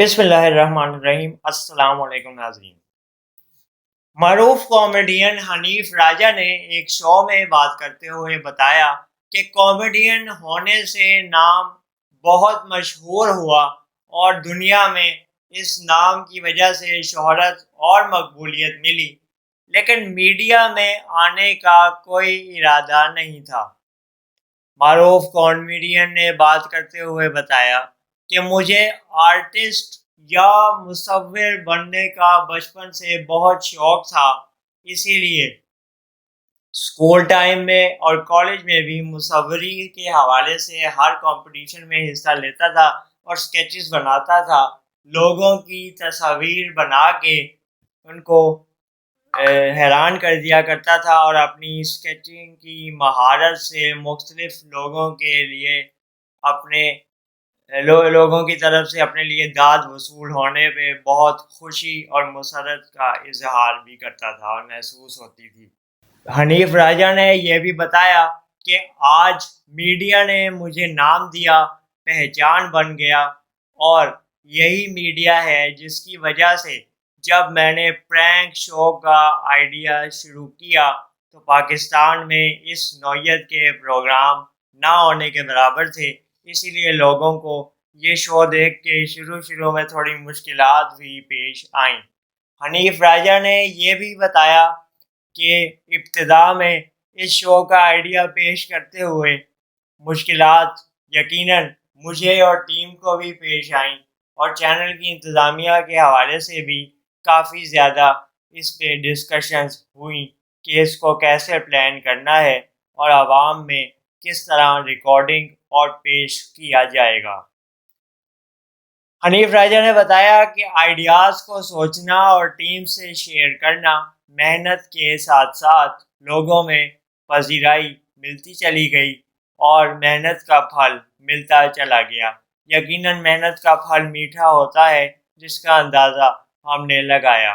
بسم اللہ الرحمن الرحیم۔ السلام علیکم ناظرین۔ معروف کامیڈین حنیف راجہ نے ایک شو میں بات کرتے ہوئے بتایا کہ کامیڈین ہونے سے نام بہت مشہور ہوا اور دنیا میں اس نام کی وجہ سے شہرت اور مقبولیت ملی، لیکن میڈیا میں آنے کا کوئی ارادہ نہیں تھا۔ معروف کامیڈین نے بات کرتے ہوئے بتایا کہ مجھے آرٹسٹ یا مصور بننے کا بچپن سے بہت شوق تھا، اسی لیے اسکول ٹائم میں اور کالج میں بھی مصوری کے حوالے سے ہر کمپٹیشن میں حصہ لیتا تھا اور اسکیچز بناتا تھا۔ لوگوں کی تصاویر بنا کے ان کو حیران کر دیا کرتا تھا اور اپنی اسکیچنگ کی مہارت سے مختلف لوگوں کے لیے اپنے لوگوں کی طرف سے اپنے لیے داد وصول ہونے پہ بہت خوشی اور مسرت کا اظہار بھی کرتا تھا اور محسوس ہوتی تھی۔ حنیف راجہ نے یہ بھی بتایا کہ آج میڈیا نے مجھے نام دیا، پہچان بن گیا، اور یہی میڈیا ہے جس کی وجہ سے جب میں نے پرینک شو کا آئیڈیا شروع کیا تو پاکستان میں اس نوعیت کے پروگرام نہ ہونے کے برابر تھے، اسی لیے لوگوں کو یہ شو دیکھ کے شروع میں تھوڑی مشکلات بھی پیش آئیں۔ حنیف راجہ نے یہ بھی بتایا کہ ابتدا میں اس شو کا آئیڈیا پیش کرتے ہوئے مشکلات یقیناً مجھے اور ٹیم کو بھی پیش آئیں، اور چینل کی انتظامیہ کے حوالے سے بھی کافی زیادہ اس پہ ڈسکشنز ہوئیں کہ اس کو کیسے پلان کرنا ہے اور عوام میں کس طرح ریکارڈنگ اور پیش کیا جائے گا۔ حنیف راجہ نے بتایا کہ آئیڈیاز کو سوچنا اور ٹیم سے شیئر کرنا، محنت کے ساتھ ساتھ لوگوں میں پذیرائی ملتی چلی گئی اور محنت کا پھل ملتا چلا گیا۔ یقیناً محنت کا پھل میٹھا ہوتا ہے، جس کا اندازہ ہم نے لگایا۔